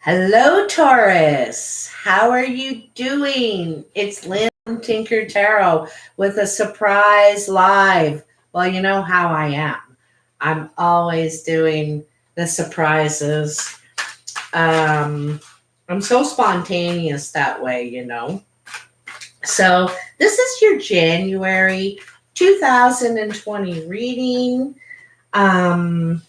Hello, Taurus. How are you doing? It's Lynn from Tinker Tarot with a surprise live. Well, you know how I am. I'm always doing the surprises. I'm so spontaneous that way. So, this is your January 2020 reading. And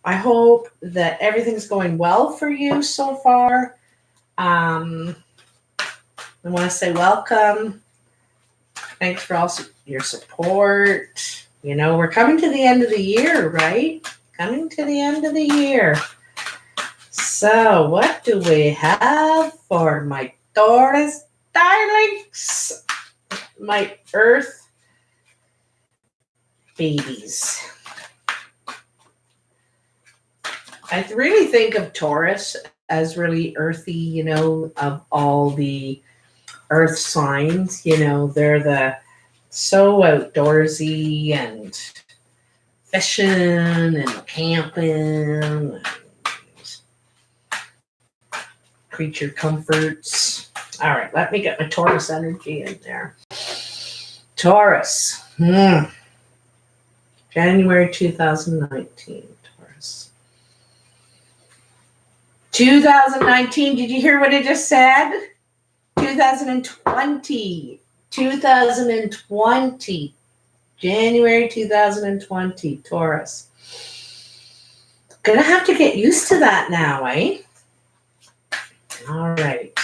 I hope that everything's going well for you so far. I want to say welcome. Thanks for all your support. We're coming to the end of the year, right? Coming to the end of the year. So, what do we have for my Taurus darlings? My Earth babies. I really think of Taurus as really earthy, of all the earth signs. They're so outdoorsy and fishing and camping and creature comforts. All right, let me get my Taurus energy in there. Taurus. January 2019. 2019, did you hear what I just said? 2020. January 2020, Taurus. Gonna have to get used to that now, eh? All right.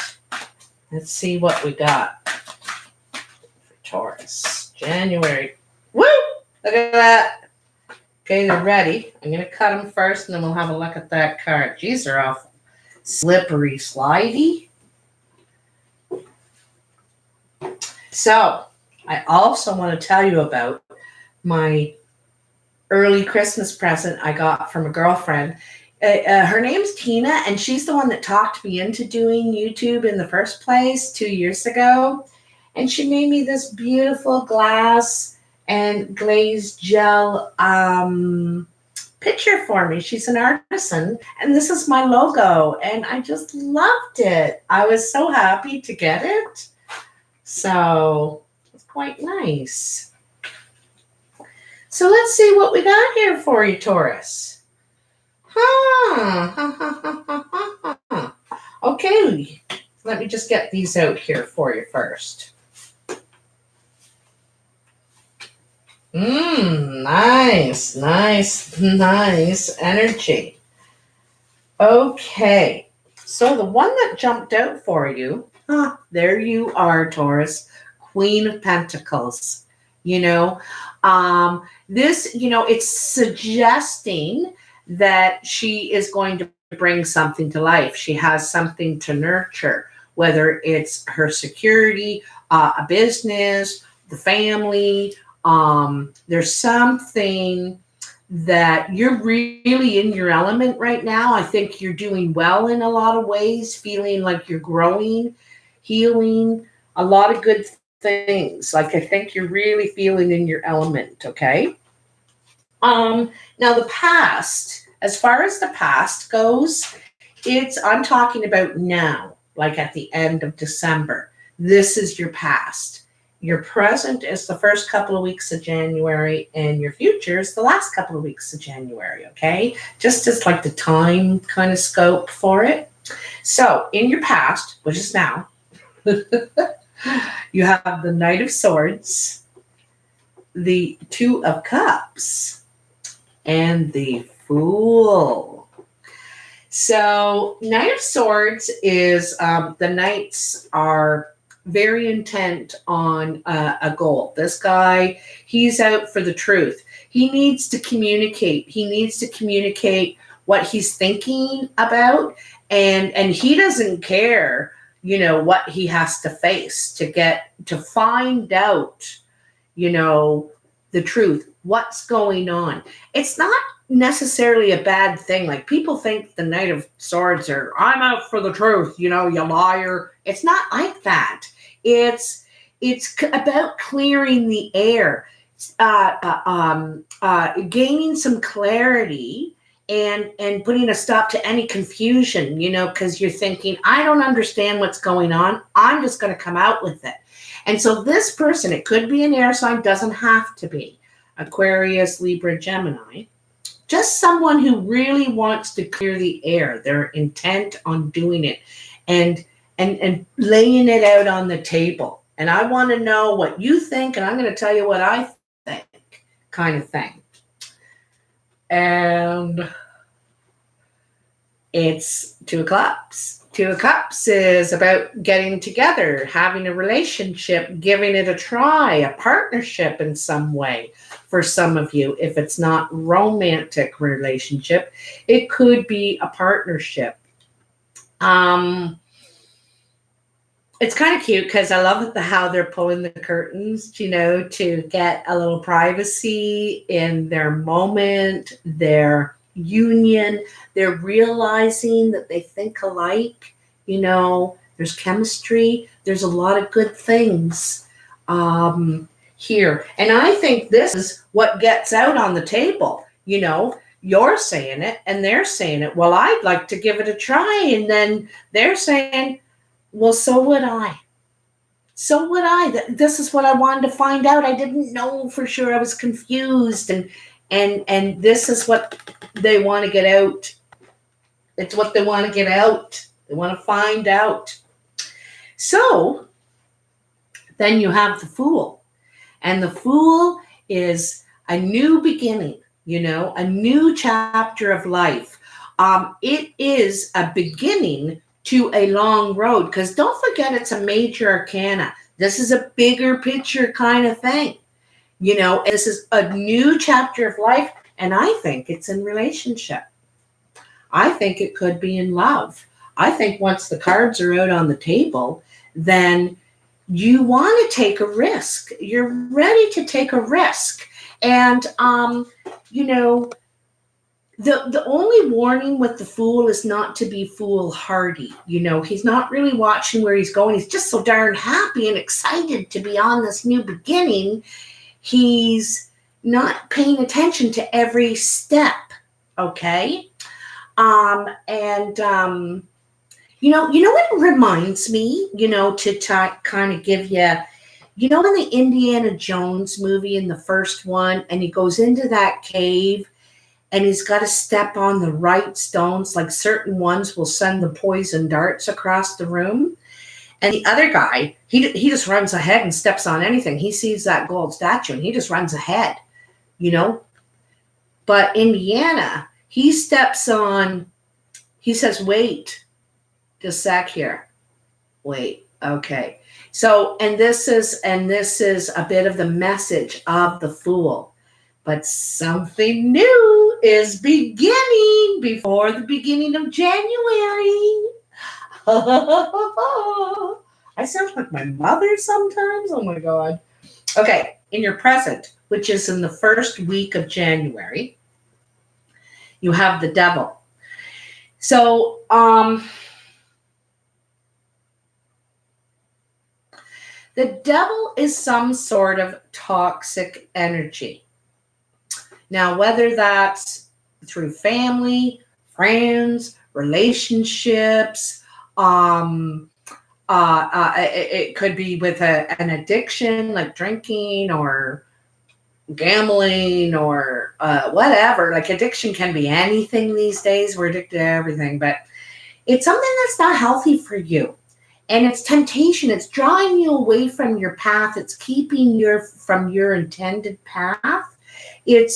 Let's see what we got for Taurus. January. Woo! Look at that. Okay, they're ready. I'm going to cut them first, and then we'll have a look at that card. Geez, they're awful slippery, slidey. So, I also want to tell you about my early Christmas present I got from a girlfriend. Her name's Tina, and she's the one that talked me into doing YouTube in the first place 2 years ago. And she made me this beautiful glass and glazed gel picture for me. She's an artisan, and this is my logo, and I just loved it. I was so happy to get it. So it's quite nice. So let's see what we got here for you, Taurus. Okay, let me just get these out here for you first. Nice energy. Okay, so the one that jumped out for you, there you are, Taurus, Queen of Pentacles. This, it's suggesting that she is going to bring something to life. She has something to nurture, whether it's her security, a business, the family. There's something that you're really in your element right now. I think you're doing well in a lot of ways, feeling like you're growing, healing, a lot of good things. Like, I think you're really feeling in your element, okay? Now the past, as far as the past goes, I'm talking about now, like at the end of December. This is your past. Your present is the first couple of weeks of January, and your future is the last couple of weeks of January, okay? Just as like the time kind of scope for it. So in your past, which is now, you have the Knight of Swords, the Two of Cups, and the Fool. So Knight of Swords is, the Knights are very intent on a goal. This guy, he's out for the truth. He needs to communicate. He needs to communicate what he's thinking about, and he doesn't care, what he has to face to find out, the truth, what's going on. It's not necessarily a bad thing. Like, people think the Knight of Swords are, I'm out for the truth, you liar. It's not like that. It's about clearing the air. gaining some clarity and putting a stop to any confusion, because you're thinking, I don't understand what's going on. I'm just going to come out with it. And so this person, it could be an air sign, doesn't have to be Aquarius, Libra, Gemini, just someone who really wants to clear the air. They're intent on doing it and laying it out on the table. And I want to know what you think, and I'm going to tell you what I think, kind of thing. And it's Two of Cups. Two of Cups is about getting together, having a relationship, giving it a try, a partnership in some way. For some of you, if it's not romantic relationship, it could be a partnership. It's kind of cute because I love how they're pulling the curtains, to get a little privacy in their moment, their union. They're realizing that they think alike, there's chemistry. There's a lot of good things here. And I think this is what gets out on the table. You're saying it and they're saying it. Well, I'd like to give it a try. And then they're saying, well, so would I. So would I. This is what I wanted to find out. I didn't know for sure. I was confused. And this is what they want to get out. It's what they want to get out. They want to find out. So then you have the Fool. And the Fool is a new beginning, a new chapter of life. It is a beginning to a long road, because don't forget it's a major arcana. This is a bigger picture kind of thing. This is a new chapter of life, and I think it's in relationship. I think it could be in love. I think once the cards are out on the table, then you want to take a risk. You're ready to take a risk. And, the only warning with the Fool is not to be foolhardy. He's not really watching where he's going. He's just so darn happy and excited to be on this new beginning. He's not paying attention to every step. Okay. You know what it reminds me, to kind of give you, in the Indiana Jones movie, in the first one, and he goes into that cave and he's got to step on the right stones, like certain ones will send the poison darts across the room. And the other guy, he just runs ahead and steps on anything. He sees that gold statue and he just runs ahead, But Indiana, he steps on, he says, wait, just a sec here. Wait, okay. So, and this is a bit of the message of the Fool. But something new is beginning before the beginning of January. I sound like my mother sometimes. Oh my God. Okay, in your present, which is in the first week of January, you have the Devil. So, the Devil is some sort of toxic energy. Now, whether that's through family, friends, relationships, it could be with an addiction like drinking or gambling or whatever. Like addiction can be anything these days. We're addicted to everything, but it's something that's not healthy for you. And it's temptation. It's drawing you away from your path. It's keeping you from your intended path. It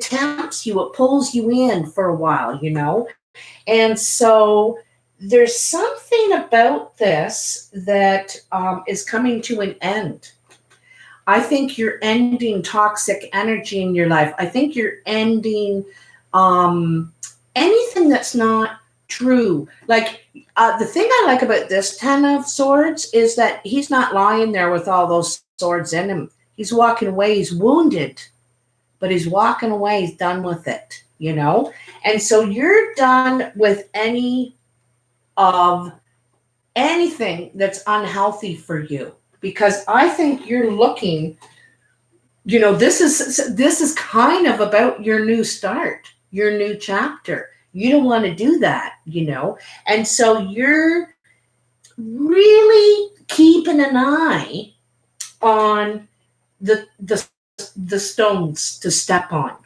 tempts you, it pulls you in for a while, And so there's something about this that is coming to an end. I think you're ending toxic energy in your life. I think you're ending anything that's not true. Like the thing I like about this Ten of Swords is that he's not lying there with all those swords in him. He's walking away. He's wounded, but he's walking away. He's done with it, And so you're done with anything that's unhealthy for you. because I think you're looking, this is kind of about your new start, your new chapter. You don't want to do that, and so you're really keeping an eye on the stones to step on.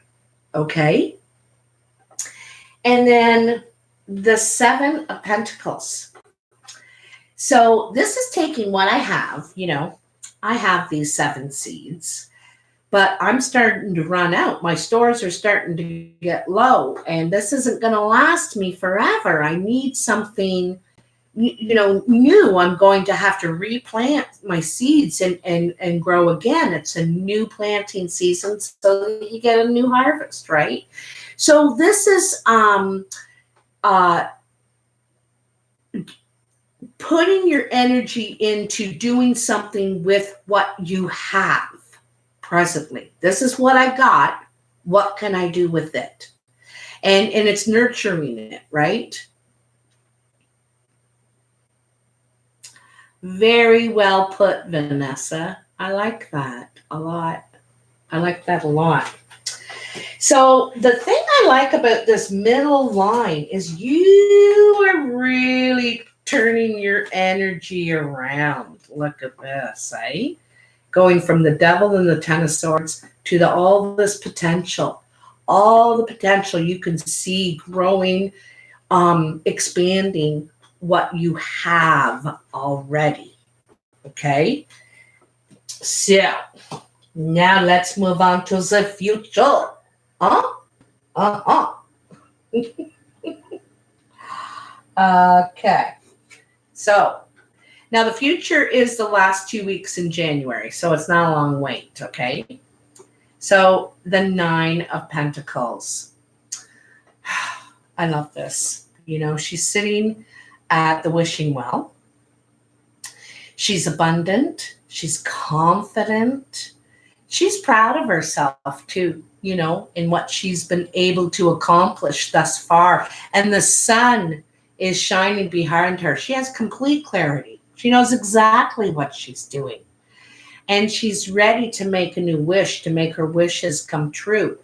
Okay. And then the 7 of Pentacles. So this is taking what I have, I have these 7 seeds, but I'm starting to run out. My stores are starting to get low, and this isn't going to last me forever. I need something, new. I'm going to have to replant my seeds and grow again. It's a new planting season, so that you get a new harvest, right? So this is putting your energy into doing something with what you have presently. This is what I got. What can I do with it? And it's nurturing it, right? Very well put, Vanessa. I like that a lot. I like that a lot. So the thing I like about this middle line is you are really turning your energy around. Look at this, eh? Going from the Devil and the 10 of Swords to all this potential. All the potential you can see growing, expanding what you have already. Okay? So, now let's move on to the future. Okay. So, now the future is the last 2 weeks in January, so it's not a long wait, okay? So, the 9 of Pentacles. I love this. She's sitting at the wishing well. She's abundant. She's confident. She's proud of herself too, in what she's been able to accomplish thus far. And the sun is shining behind her. She has complete clarity. She knows exactly what she's doing. And she's ready to make a new wish, to make her wishes come true.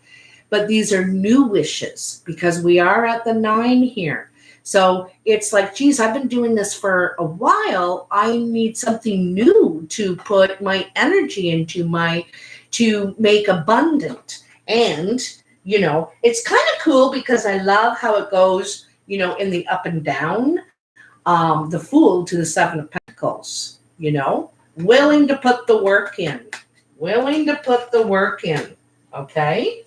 But these are new wishes because we are at the 9 here. So it's like, geez, I've been doing this for a while. I need something new to put my energy into, to make abundant. And, it's kind of cool because I love how it goes, in the up and down, the Fool to the 7 of Pentacles, willing to put the work in, okay?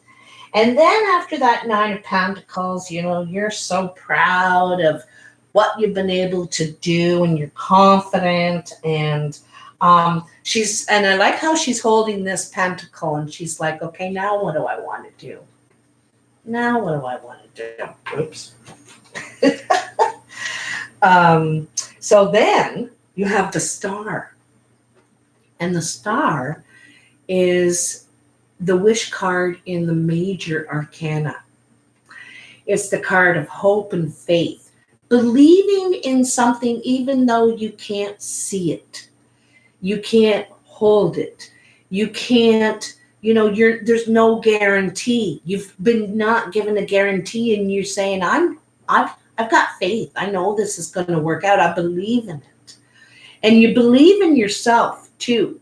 And then after that 9 of Pentacles, you're so proud of what you've been able to do, and you're confident, and I like how she's holding this pentacle, and she's like, okay, now what do I want to do? Oops. So then you have the Star, and the Star is the wish card in the major arcana. It's the card of hope and faith, believing in something even though you can't see it. You can't hold it. You can't, there's no guarantee. You've been not given a guarantee, and you're saying, I've got faith. I know this is going to work out. I believe in it. And you believe in yourself too.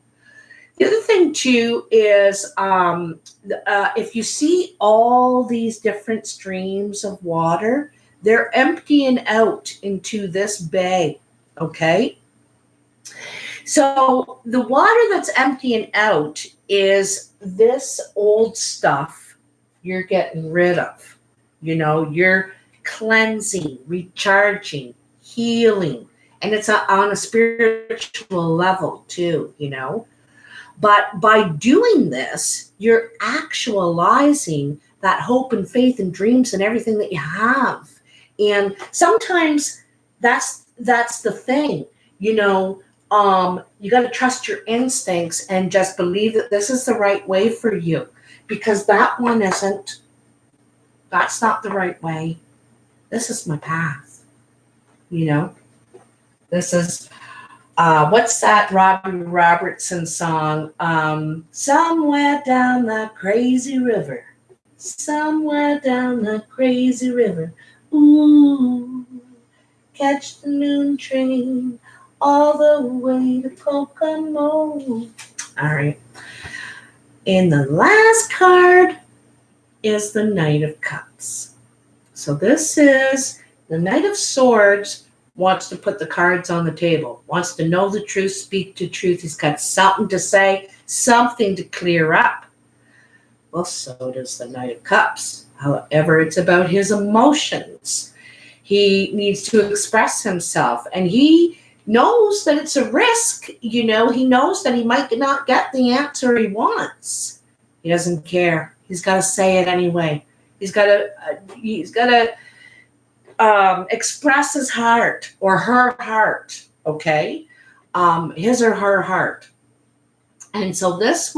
The other thing too is if you see all these different streams of water, they're emptying out into this bay, okay? So the water that's emptying out is this old stuff you're getting rid of. You're cleansing, recharging, healing, and it's on a spiritual level too, But by doing this, you're actualizing that hope and faith and dreams and everything that you have. And sometimes that's the thing, you got to trust your instincts and just believe that this is the right way for you, because that one isn't. That's not the right way. This is my path. This is What's that Robbie Robertson song? Somewhere down that crazy river. Somewhere down that crazy river. Ooh, catch the noon train all the way to Kokomo. All right. And the last card is the Knight of Cups. So this is the Knight of Swords wants to put the cards on the table, wants to know the truth, speak the truth. He's got something to say, something to clear up. Well, so does the Knight of Cups. However, it's about his emotions. He needs to express himself, and he knows that it's a risk. He knows that he might not get the answer he wants. He doesn't care. He's got to say it anyway. He's got to express his heart or her heart, okay? His or her heart. And so this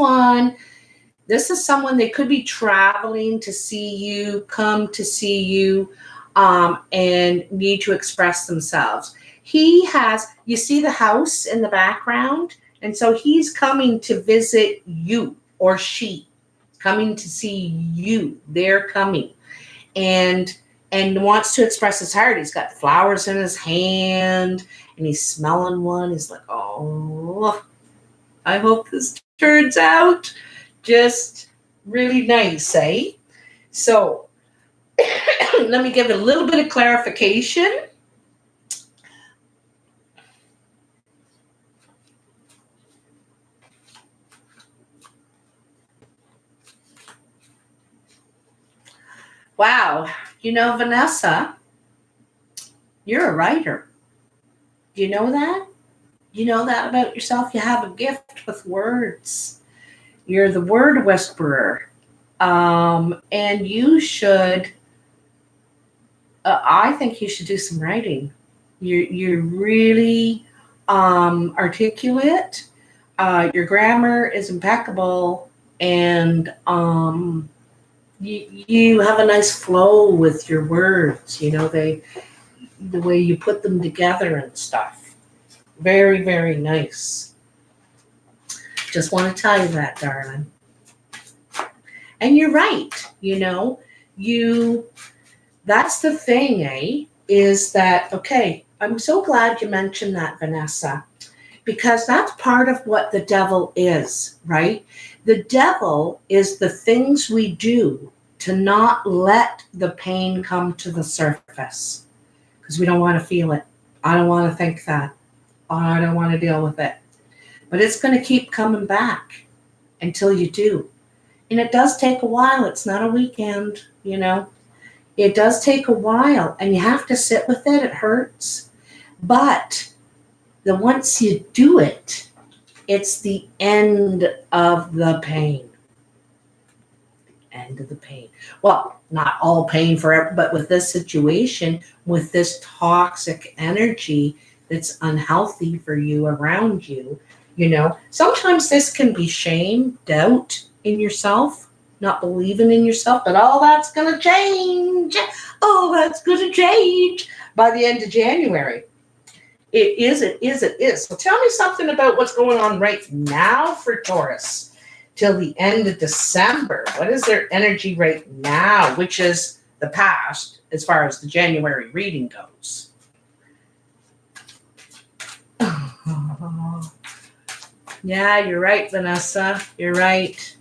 is someone, they could be traveling to see you, come to see you, and need to express themselves. You see the house in the background? And so he's coming to visit you, or she, coming to see you. They're coming. And wants to express his heart. He's got flowers in his hand, and he's smelling one. He's like, oh, I hope this turns out just really nice, eh? So let me give a little bit of clarification. Wow. Vanessa, you're a writer. Do you know that? You know that about yourself? You have a gift with words. You're the word whisperer. And you should, I think you should do some writing. You're really articulate. Your grammar is impeccable. And you have a nice flow with your words. The way you put them together and stuff. Very, very nice. Just want to tell you that, darling. And you're right. That's the thing, is that, okay, I'm so glad you mentioned that, Vanessa, because that's part of what the devil is, right? The devil is the things we do to not let the pain come to the surface, because we don't want to feel it. I don't want to think that. I don't want to deal with it. But it's going to keep coming back until you do. And it does take a while. It's not a weekend, It does take a while, and you have to sit with it. It hurts. But once you do it, it's the end of the pain. End of the pain. Well, not all pain forever, but with this situation, with this toxic energy that's unhealthy for you around you, sometimes this can be shame, doubt in yourself, not believing in yourself, but all that's going to change. Oh, that's going to change by the end of January. It is. So tell me something about what's going on right now for Taurus till the end of December. What is their energy right now, which is the past as far as the January reading goes? Yeah, you're right, Vanessa. You're right.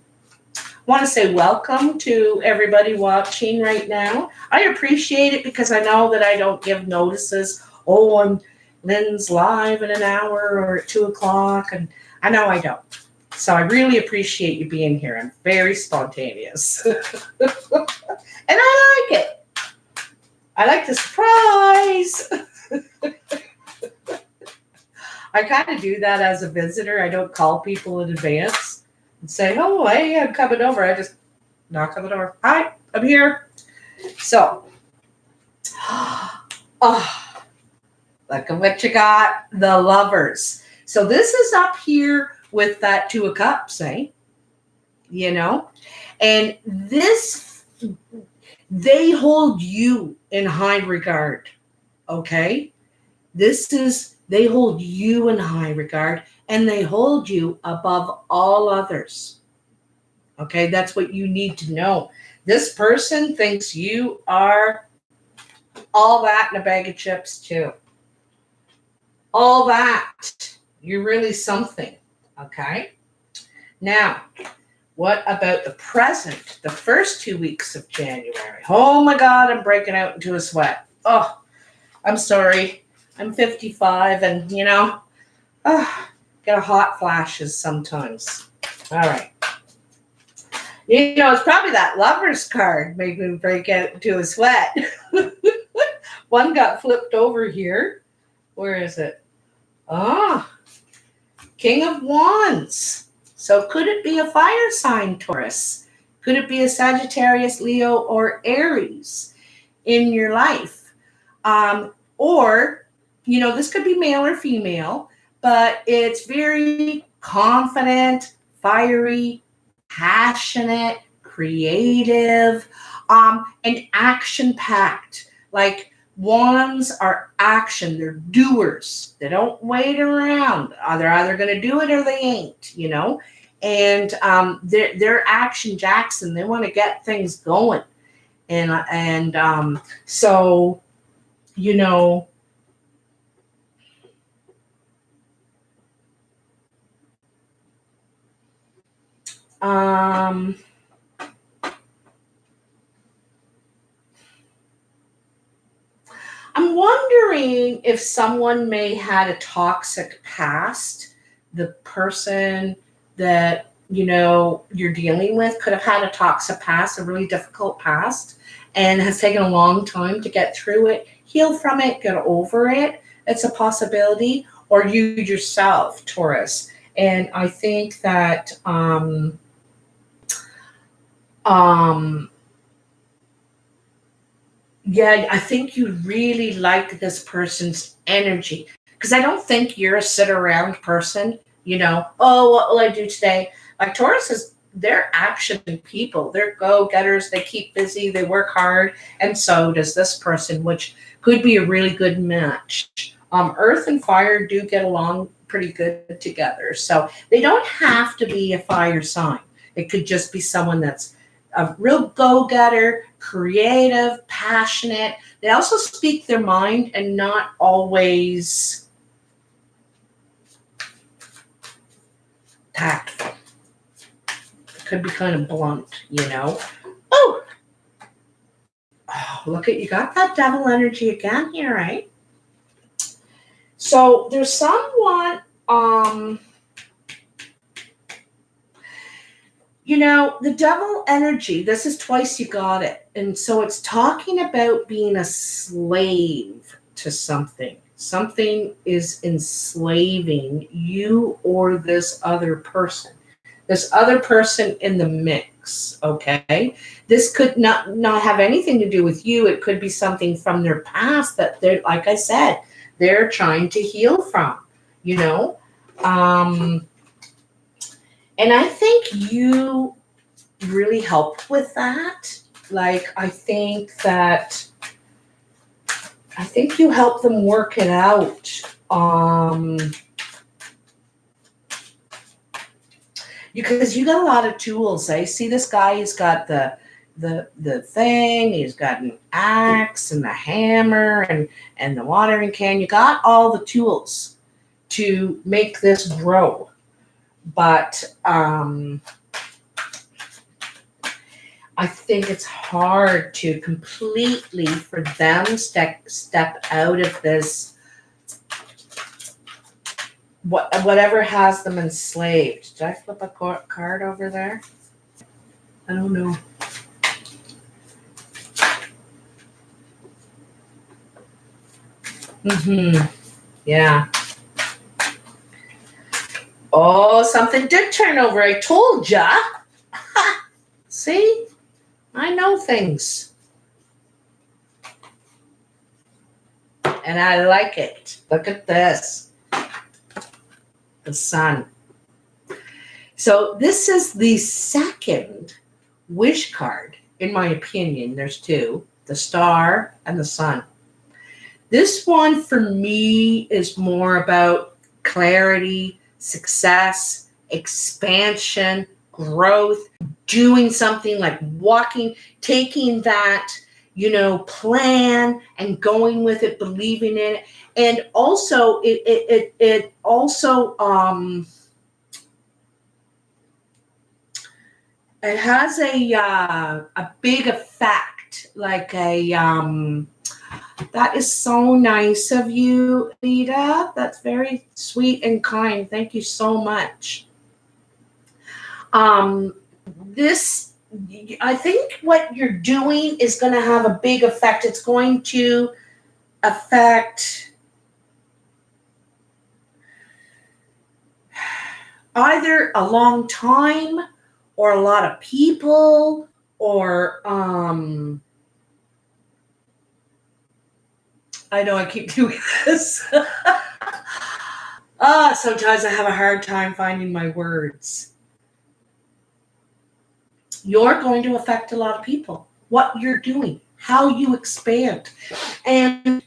I want to say welcome to everybody watching right now. I appreciate it because I know that I don't give notices. Oh, Lynn's live in an hour or at 2 o'clock, and I know I don't. So I really appreciate you being here. I'm very spontaneous. And I like it. I like the surprise. I kind of do that as a visitor. I don't call people in advance and say, oh, hey, I'm coming over. I just knock on the door. Hi, I'm here. So, look at what you got. The Lovers. So this is up here with that Two of Cups, And this, they hold you in high regard, okay? This is They hold you in high regard, and they hold you above all others. Okay, that's what you need to know. This person thinks you are all that in a bag of chips, too. All that. You're really something. Okay? Now, what about the present, the first 2 weeks of January? Oh my God, I'm breaking out into a sweat. Oh, I'm sorry. I'm 55 and, get a hot flashes sometimes. All right. It's probably that lover's card made me break out into a sweat. One got flipped over here. Where is it? King of Wands. So could it be a fire sign, Taurus? Could it be a Sagittarius, Leo, or Aries in your life? Or, this could be male or female, but it's very confident, fiery, passionate, creative, and action-packed. Like, wands are action. They're doers. They don't wait around. They're either going to do it or they ain't, And they're action Jackson. They want to get things going. And so, I'm wondering if someone may had a toxic past. The person that, you're dealing with could have had a toxic past, a really difficult past, and has taken a long time to get through it, heal from it, get over it. It's a possibility. Or you yourself, Taurus. And I think that yeah, I think you really like this person's energy, because I don't think you're a sit around person, oh, what will I do today? Like Taurus they're action people. They're go-getters. They keep busy. They work hard. And so does this person, which could be a really good match. Earth and fire do get along pretty good together. So they don't have to be a fire sign. It could just be someone that's a real go-getter, creative, passionate. They also speak their mind and not always tactful. It could be kind of blunt, Oh, look at you got that devil energy again here, right? So there's someone, the devil energy, this is twice you got it. And so it's talking about being a slave to something. Something is enslaving you or this other person. This other person in the mix, okay? This could not have anything to do with you. It could be something from their past that they're, like I said, they're trying to heal from, And I think you really helped with that. Like, I think you helped them work it out. Because you got a lot of tools. I see this guy, he's got the thing, he's got an axe and the hammer and the watering can. You got all the tools to make this grow. But I think it's hard to completely, for them, step out of this, whatever has them enslaved. Did I flip a card over there? I don't know. Yeah. Oh, something did turn over. I told ya. See? I know things. And I like it. Look at this. The sun. So this is the second wish card, in my opinion. There's two, the star and the sun. This one for me is more about clarity, success, expansion, growth, doing something like walking, taking that, plan and going with it, believing in it. And also it also it has a big effect, like that is so nice of you, Lita. That's very sweet and kind. Thank you so much. This, I think what you're doing is going to have a big effect. It's going to affect either a long time or a lot of people, or I know I keep doing this. Sometimes I have a hard time finding my words. You're going to affect a lot of people. What you're doing, how you expand. And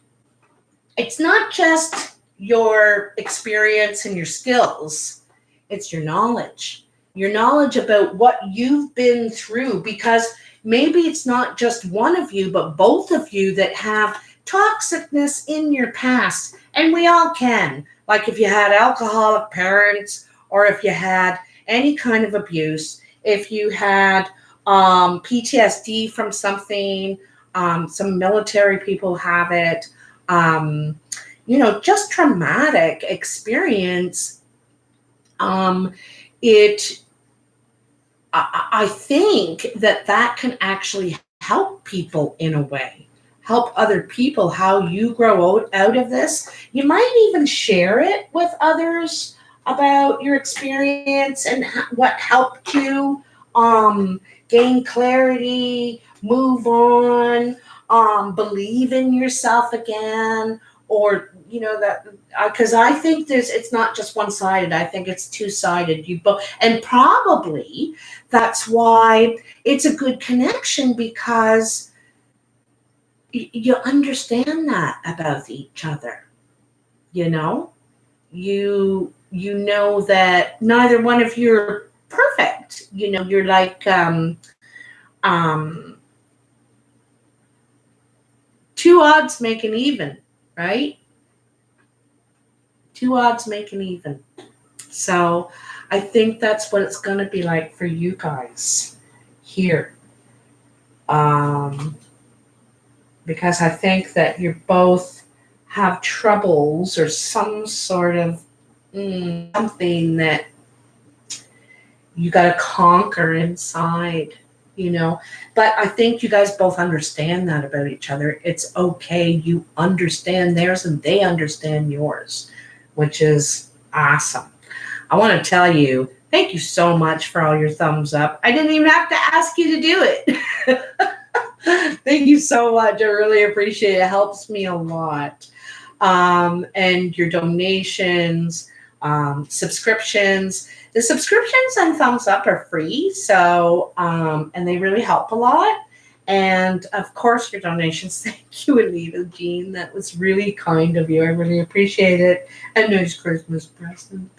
it's not just your experience and your skills, it's your knowledge. Your knowledge about what you've been through, because maybe it's not just one of you, but both of you that have toxicness in your past. And we all can. Like if you had alcoholic parents, or if you had any kind of abuse, if you had PTSD from something, some military people have it, just traumatic experience. I think that can actually help people in a way, help other people, how you grow out of this. You might even share it with others about your experience and what helped you gain clarity, move on, believe in yourself again, or that, because I think it's not just one-sided. I think it's two-sided. You both, and probably that's why it's a good connection, because you understand that about each other. You know that neither one of you are perfect. You're like two odds make an even, right? Two odds make an even. So I think that's what it's going to be like for you guys here. Because I think that you both have troubles or some sort of something that you got to conquer inside, But I think you guys both understand that about each other. It's okay. You understand theirs and they understand yours, which is awesome. I want to tell you, thank you so much for all your thumbs up. I didn't even have to ask you to do it. Thank you so much. I really appreciate it. It helps me a lot. And your donations, subscriptions. The subscriptions and thumbs up are free, so and they really help a lot. And of course, your donations. Thank you, Anita Jean. That was really kind of you. I really appreciate it. A nice Christmas present.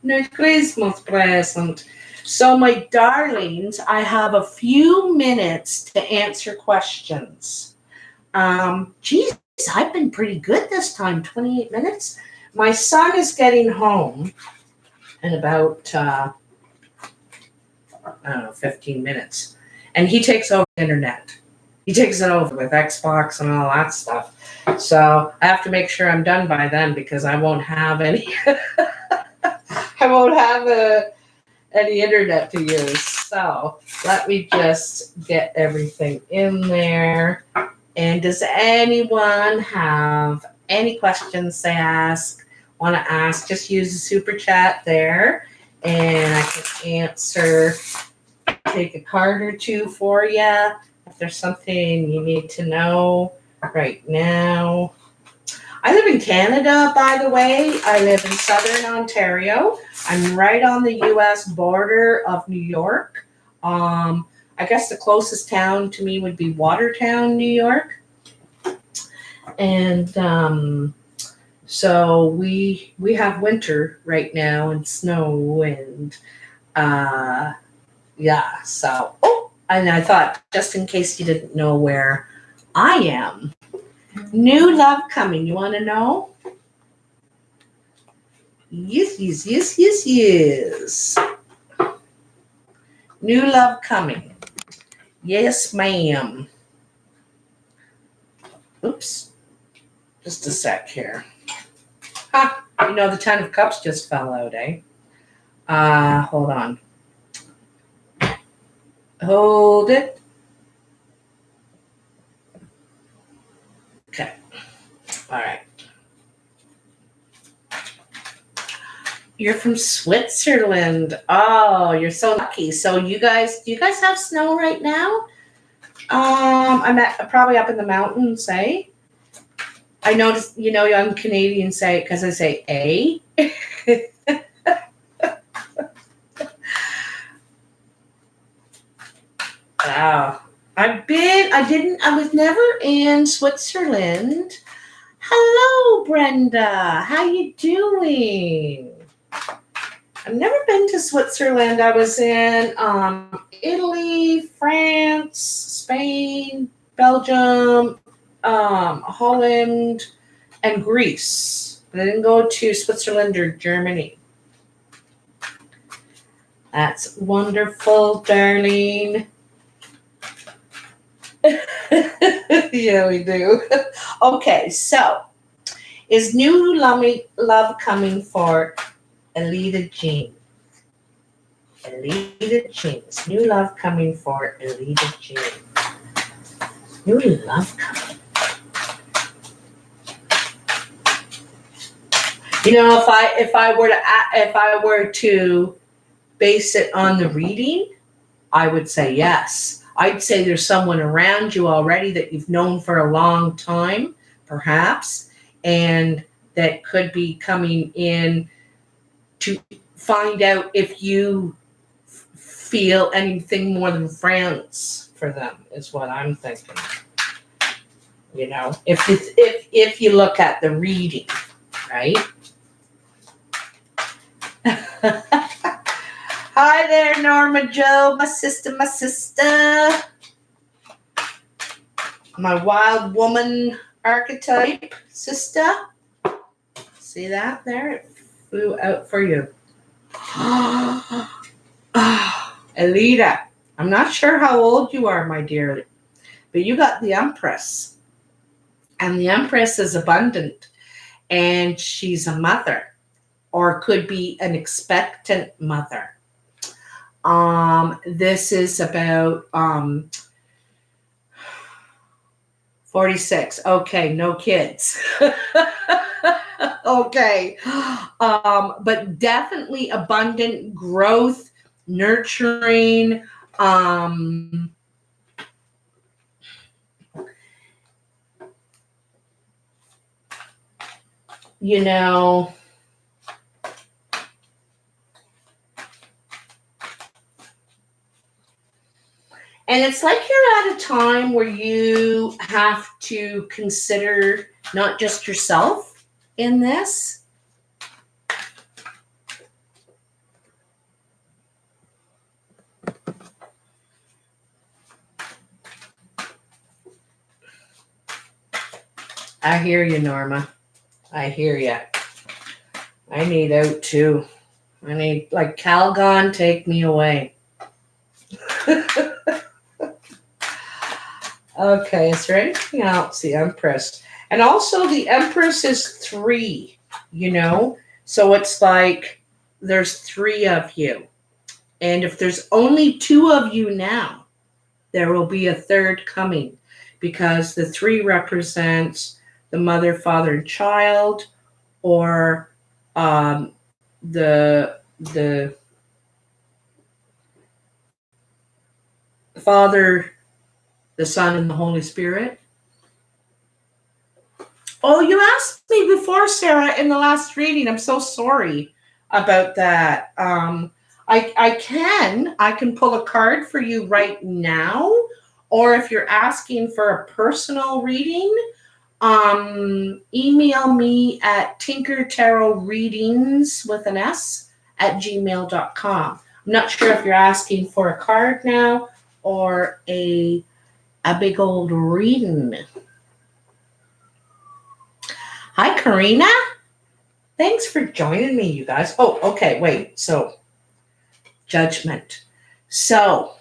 Nice Christmas present. So, my darlings, I have a few minutes to answer questions. Geez, I've been pretty good this time. 28 minutes. My son is getting home in about 15 minutes, and he takes over the internet. He takes it over with Xbox and all that stuff. So I have to make sure I'm done by then, because I won't have any. I won't have any internet to use. So let me just get everything in there. And does anyone have any questions they want to ask? Just use the super chat there, and I can answer, take a card or two for you if there's something you need to know right now. I live in Canada, by the way. I live in southern Ontario. I'm right on the U.S. border of New York. I guess the closest town to me would be Watertown, New York. And so we have winter right now and snow and yeah. So and I thought, just in case you didn't know where I am, new love coming. You want to know? Yes, yes, yes, yes, yes. New love coming. Yes, ma'am. Oops. Just a sec here. Ha! You know, the Ten of Cups just fell out, eh? Hold on. Hold it. Okay. All right. You're from Switzerland. Oh, you're so lucky. So do you guys have snow right now? Probably up in the mountains, eh? I noticed, young Canadians say, because I say A. Wow. I was never in Switzerland. Hello, Brenda. How you doing? I've never been to Switzerland. I was in Italy, France, Spain, Belgium, Holland, and Greece. But I didn't go to Switzerland or Germany. That's wonderful, darling. Yeah, we do. Okay, so is new love coming for Alita Jean? Alita Jean. Is new love coming for Alita Jean? New love coming. If I were to base it on the reading, I would say yes. I'd say there's someone around you already that you've known for a long time, perhaps, and that could be coming in to find out if you feel anything more than friends for them, is what I'm thinking. If you look at the reading, right? Hi there, Norma Joe, my sister. My wild woman archetype sister. See that there? It flew out for you. Alita, I'm not sure how old you are, my dear, but you got the Empress. And the Empress is abundant. And she's a mother, or could be an expectant mother. This is about 46. Okay, no kids. Okay. But definitely abundant growth, nurturing, and it's like you're at a time where you have to consider not just yourself in this. I hear you, Norma. I hear you. I need out too. I need, like, Calgon, take me away. Okay, is there anything else? The Empress. And also the Empress is 3, So it's like there's 3 of you. And if there's only 2 of you now, there will be a third coming, because the 3 represents the mother, father, and child, or the Father, the Son, and the Holy Spirit. Oh, you asked me before, Sarah, in the last reading. I'm so sorry about that. I can pull a card for you right now, or if you're asking for a personal reading, Email me at tinkertarotreadings with an S at gmail.com. I'm not sure if you're asking for a card now or a big old reading. Hi, Karina. Thanks for joining me, you guys. Oh, okay, wait. So, judgment. So,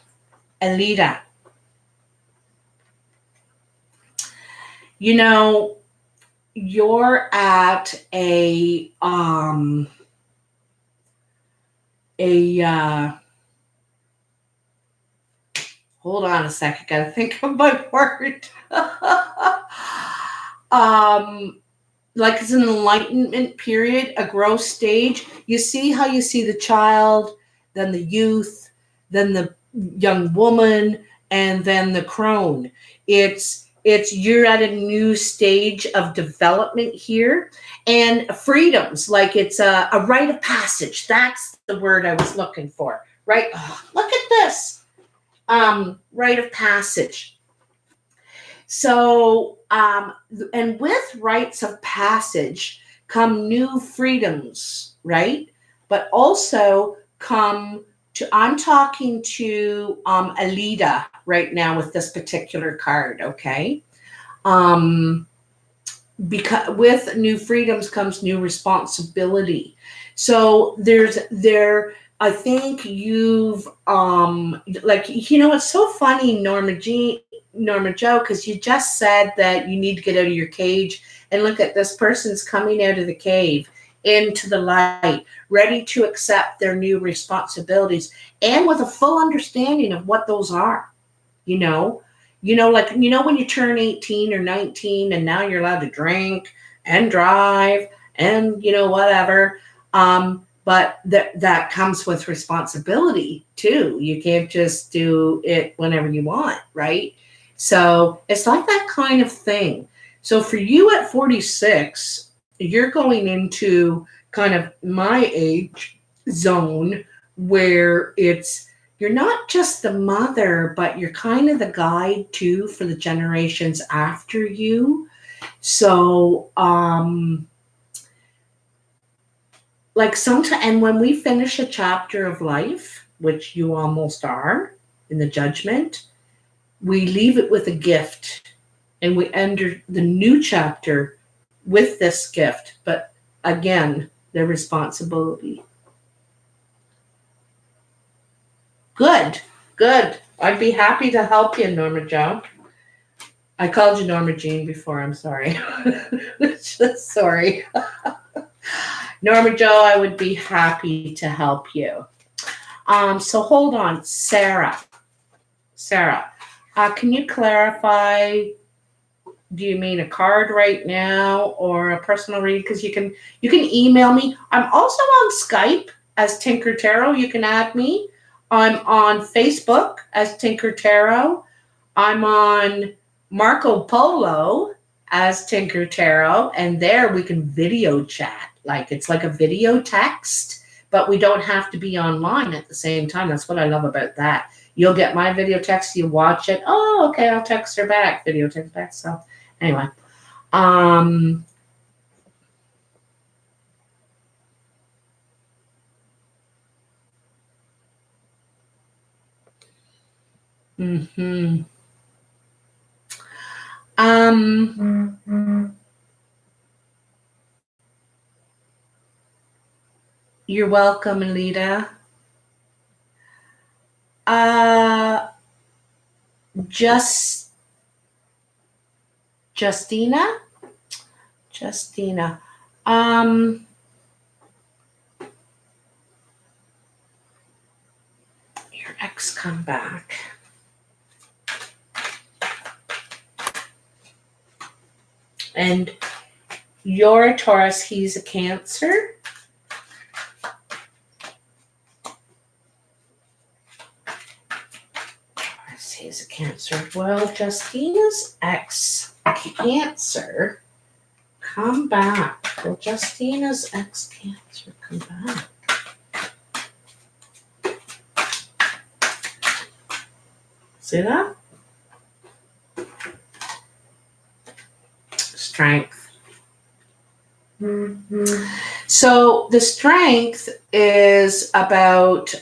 Alita, you know, you're at a hold on a second, gotta think of my word. Like it's an enlightenment period, a growth stage. You see how you see the child, then the youth, then the young woman, and then the crone. It's you're at a new stage of development here, and freedoms, like it's a rite of passage. That's the word I was looking for. Right? Oh, look at this. Rite of passage. So, and with rites of passage come new freedoms, right? But also come to, I'm talking to Alita right now with this particular card, okay? Because with new freedoms comes new responsibility. So I think you've like, you know, it's so funny, Norma Joe, because you just said that you need to get out of your cage, and look at this person's coming out of the cave into the light, ready to accept their new responsibilities and with a full understanding of what those are. Like, when you turn 18 or 19 and now you're allowed to drink and drive and, whatever. But that comes with responsibility too. You can't just do it whenever you want, right? So it's like that kind of thing. So for you at 46, you're going into kind of my age zone where you're not just the mother, but you're kind of the guide too for the generations after you. So, like sometimes, and when we finish a chapter of life, which you almost are in the judgment, we leave it with a gift and we enter the new chapter with this gift. But again, the responsibility. Good. I'd be happy to help you, Norma Joe. I called you Norma Jean before. I'm sorry. Sorry. Norma Joe, I would be happy to help you. So hold on, Sarah, can you clarify? Do you mean a card right now or a personal read? Because you can email me. I'm also on Skype as Tinker Tarot. You can add me. I'm on Facebook as Tinker Tarot. I'm on Marco Polo as Tinker Tarot, and there we can video chat. Like it's like a video text, but we don't have to be online at the same time. That's what I love about that. You'll get my video text, you watch it. Oh, okay, I'll text her back. Video text back. So anyway. You're welcome, Alita. Justina. Your ex come back. And you're a Taurus, he's a Cancer. Taurus, he's a Cancer. Well, Justina's ex Cancer, come back. Will Justina's ex Cancer come back? See that? strength. Mm-hmm. So the strength is about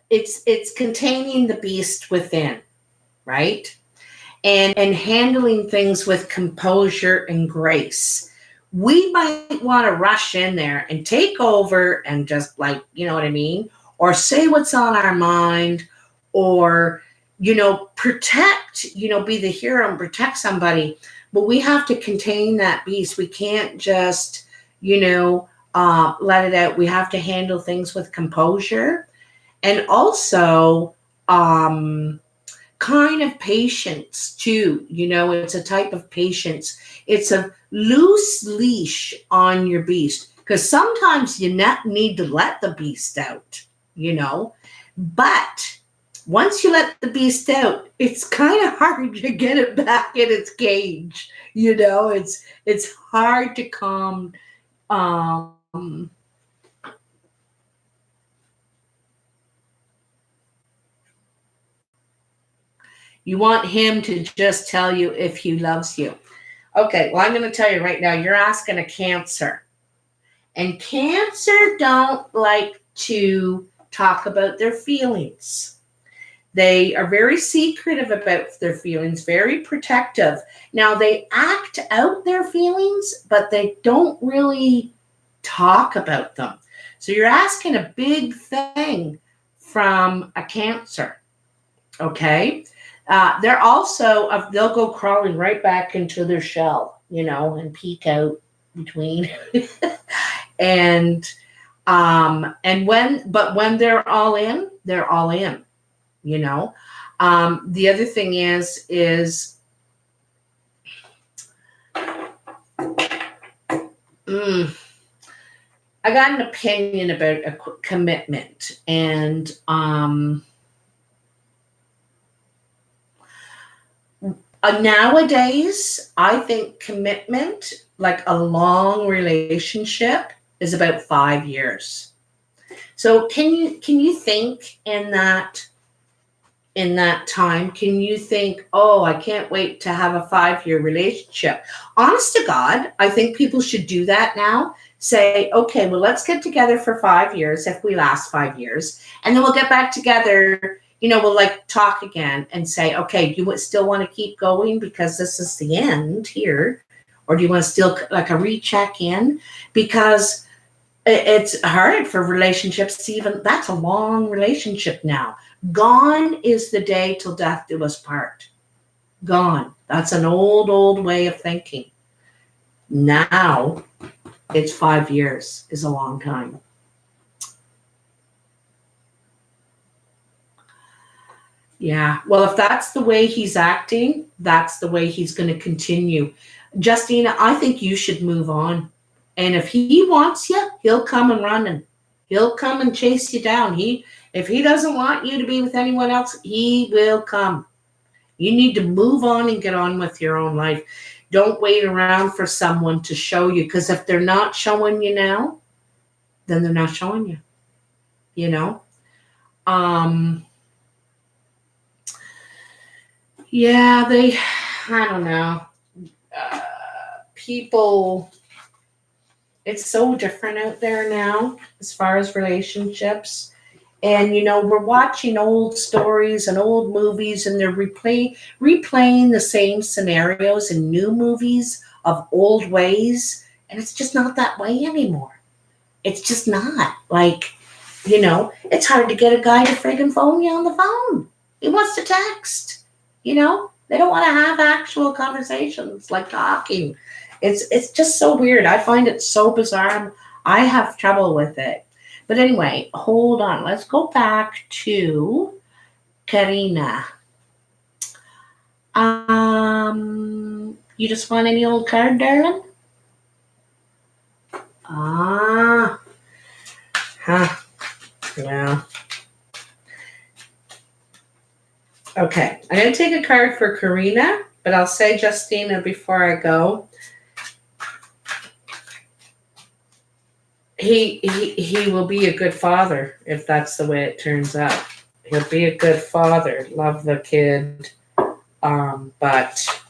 it's containing the beast within, right? And handling things with composure and grace. We might want to rush in there and take over and just, like, you know what I mean? Or say what's on our mind, or, protect, be the hero and protect somebody. But we have to contain that beast. We can't just, let it out. We have to handle things with composure, and also, kind of patience too. It's a type of patience. It's a loose leash on your beast, because sometimes you need to let the beast out, but once you let the beast out, it's kind of hard to get it back in its cage. It's hard to calm. You want him to just tell you if he loves you. Okay, well, I'm going to tell you right now, you're asking a Cancer. And Cancer don't like to talk about their feelings. They are very secretive about their feelings, very protective. Now, they act out their feelings, but they don't really talk about them. So you're asking a big thing from a Cancer, okay? They're also, they'll go crawling right back into their shell, and peek out between. and when they're all in, they're all in, The other thing is I got an opinion about a commitment, and nowadays, I think commitment, like a long relationship, is about 5 years. So can you think in that time? Can you think, oh, I can't wait to have a 5-year relationship? Honest to God, I think people should do that now. Say, okay, well, let's get together for 5 years if we last 5 years, and then we'll get back together. We'll talk again and say, okay, do you still want to keep going because this is the end here? Or do you want to still like a recheck in? Because it's hard for relationships to even, that's a long relationship now. Gone is the day till death do us part. Gone. That's an old way of thinking. Now, it's 5 years is a long time. Yeah, well, if that's the way he's acting, that's the way he's going to continue. Justina, I think you should move on. And if he wants you, he'll come and run. He'll come and chase you down. If he doesn't want you to be with anyone else, he will come. You need to move on and get on with your own life. Don't wait around for someone to show you, because if they're not showing you now, then they're not showing you. Yeah, I don't know. People, it's so different out there now as far as relationships. And, we're watching old stories and old movies, and they're replaying the same scenarios in new movies of old ways. And it's just not that way anymore. It's just not. It's hard to get a guy to friggin' phone you on the phone. He wants to text. They don't want to have actual conversations, like talking. It's just so weird. I find it so bizarre. I have trouble with it. But anyway, hold on. Let's go back to Karina. You just want any old card, darling? Yeah. Okay, I'm going to take a card for Karina, but I'll say, Justina, before I go, he will be a good father if that's the way it turns out. He'll be a good father. Love the kid. But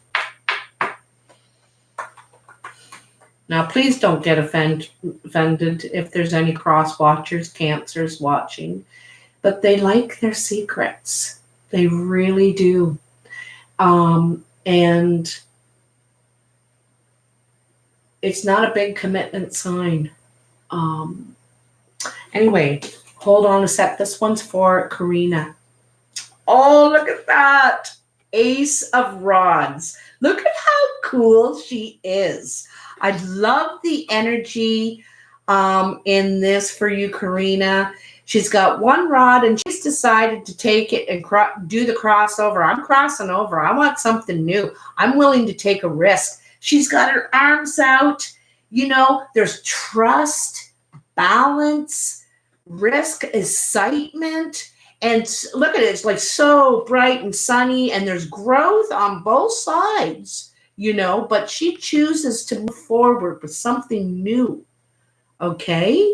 now please don't get offended if there's any cross-watchers, cancers watching. But they like their secrets. They really do. And it's not a big commitment sign. Anyway, hold on a sec. This one's for Karina. Oh, look at that. Ace of Rods. Look at how cool she is. I love the energy in this for you, Karina. She's got one rod and she's decided to take it and do the crossover. I'm crossing over. I want something new. I'm willing to take a risk. She's got her arms out. You know, there's trust, balance, risk, excitement. And look at it. It's like so bright and sunny. And there's growth on both sides, you know. But she chooses to move forward with something new. Okay?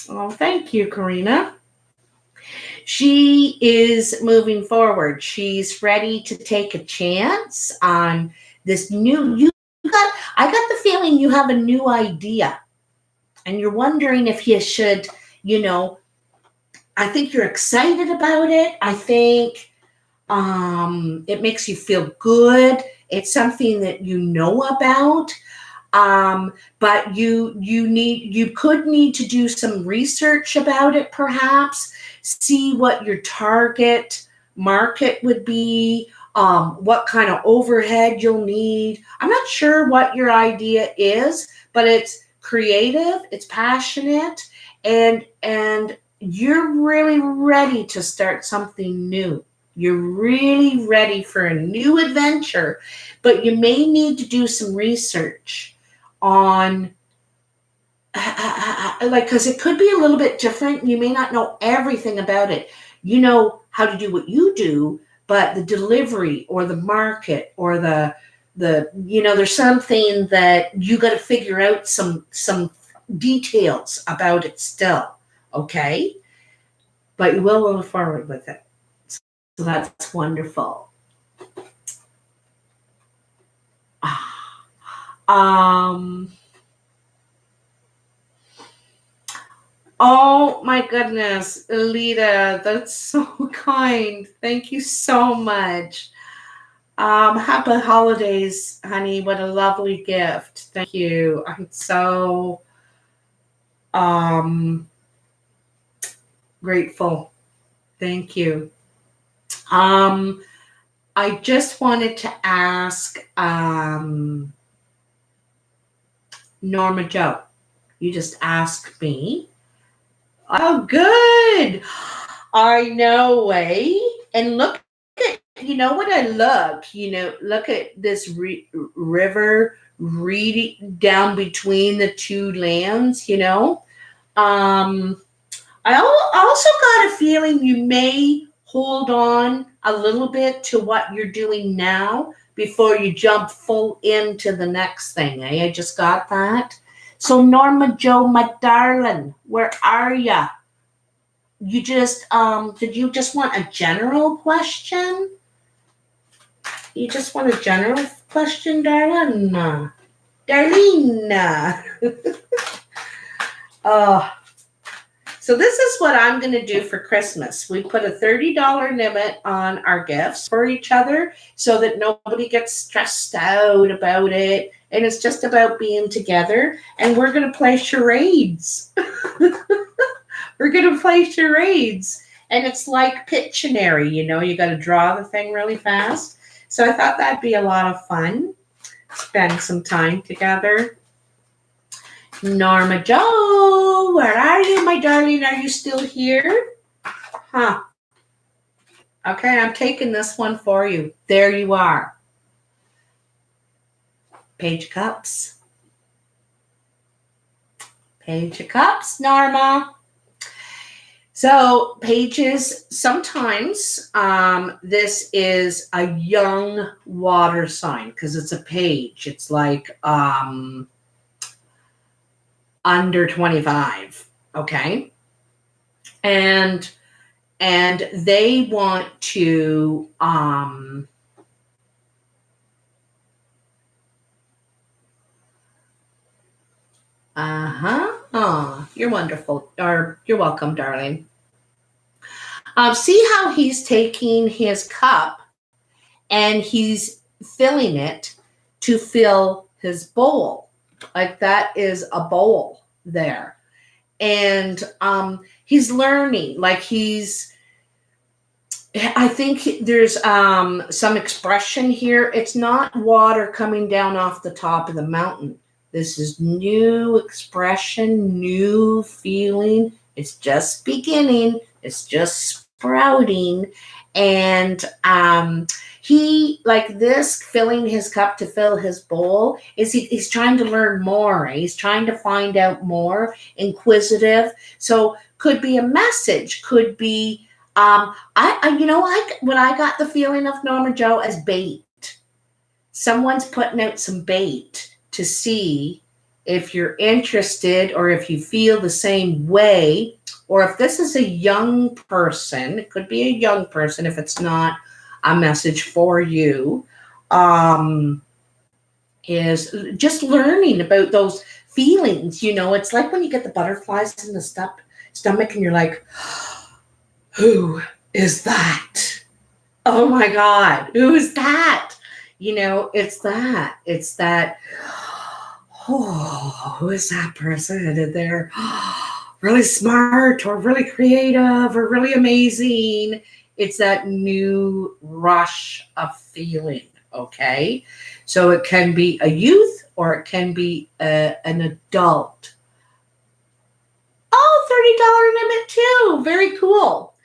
Oh, thank you, Karina. She is moving forward. She's ready to take a chance on this new. I got the feeling you have a new idea, and you're wondering if you should, you know. I think you're excited about it. I think it makes you feel good. It's something that you know about. But you could need to do some research about it, perhaps see what your target market would be, what kind of overhead you'll need. I'm not sure what your idea is, but it's creative, it's passionate, and you're really ready to start something new. You're really ready for a new adventure, but you may need to do some research on because it could be a little bit different. You may not know everything about it. You know how to do what you do, but the delivery or the market or the there's something that you got to figure out some details about it still. Okay, but you will move forward with it. So that's wonderful. Oh my goodness, Alita, that's so kind. Thank you so much. Happy holidays, honey. What a lovely gift. Thank you. I'm so grateful. Thank you. I just wanted to ask Norma Joe. You just asked me. Oh, good. I know, eh? And look at, you know what I look? Look at this river reading down between the two lands, I also got a feeling you may hold on a little bit to what you're doing now before you jump full into the next thing. I just got that. So Norma Joe, my darling, where are ya? You just did you just want a general question? You just want a general question, darling? Darlene. So this is what I'm going to do for Christmas. We put a $30 limit on our gifts for each other so that nobody gets stressed out about it. And it's just about being together. And we're going to play charades. We're going to play charades. And it's like Pictionary, you got to draw the thing really fast. So I thought that'd be a lot of fun. Spend some time together. Norma Joe, where are you, my darling? Are you still here? Huh. Okay, I'm taking this one for you. There you are. Page of Cups. Page of Cups, Norma. So pages, sometimes this is a young water sign because it's a page. It's like under 25, okay? And and they want to you're wonderful, or you're welcome, darling. See how he's taking his cup and he's filling it to fill his bowl. Like that is a bowl there. And he's learning, like I think there's some expression here. It's not water coming down off the top of the mountain. This is new expression, new feeling. It's just beginning. It's just sprouting. And he, like this, filling his cup to fill his bowl, he's trying to learn more. He's trying to find out more, inquisitive. So could be a message, could be, what I got the feeling of, Norma Joe, as bait. Someone's putting out some bait to see if you're interested or if you feel the same way, or if this is a young person. It could be a young person if it's not a message for you, is just learning about those feelings. It's like when you get the butterflies in the stomach and you're like, who is that? Oh my God, who is that? It's that, oh, who is that person? And they're really smart or really creative or really amazing. It's that new rush of feeling, okay? So it can be a youth or it can be an adult. Oh, $30 limit too. Very cool.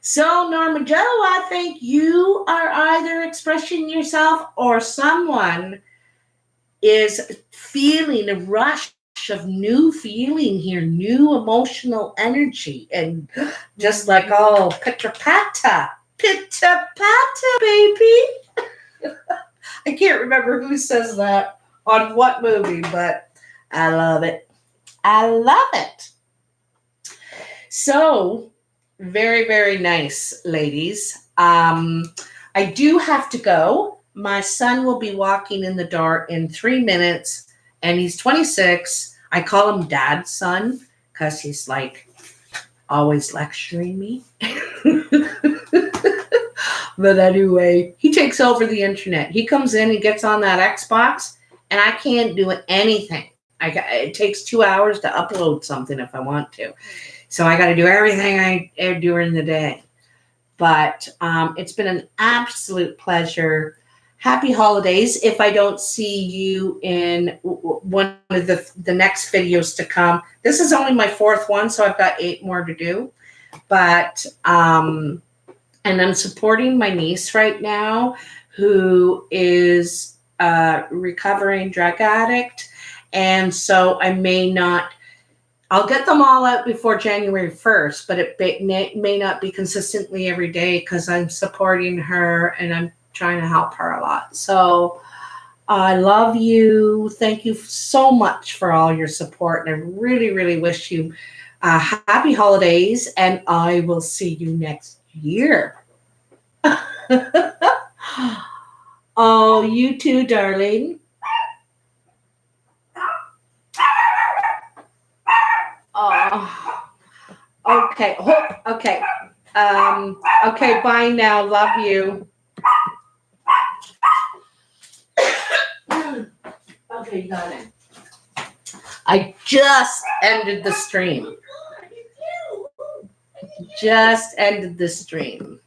So, Norma Joe, I think you are either expressing yourself or someone is feeling a rush of new feeling here, new emotional energy, and just like, oh, pitter-patter, baby. I can't remember who says that on what movie, but I love it. I love it. So, very, very nice, ladies. I do have to go. My son will be walking in the door in 3 minutes, and he's 26. I call him Dad's son because he's like always lecturing me. But anyway, he takes over the internet. He comes in, he gets on that Xbox, and I can't do anything. It takes 2 hours to upload something if I want to. So I got to do everything I do during the day. But it's been an absolute pleasure. Happy holidays. If I don't see you in one of the next videos to come. This is only my 4th one, so I've got 8 more to do. But, and I'm supporting my niece right now, who is a recovering drug addict. And so I may not, I'll get them all out before January 1st, but it may not be consistently every day because I'm supporting her and I'm trying to help her a lot. So I love you. Thank you so much for all your support. And I really, really wish you happy holidays, and I will see you next year. Oh, you too, darling. Oh, okay. Okay. Okay. Bye now. Love you. Okay, got it. I just ended the stream. Just ended the stream.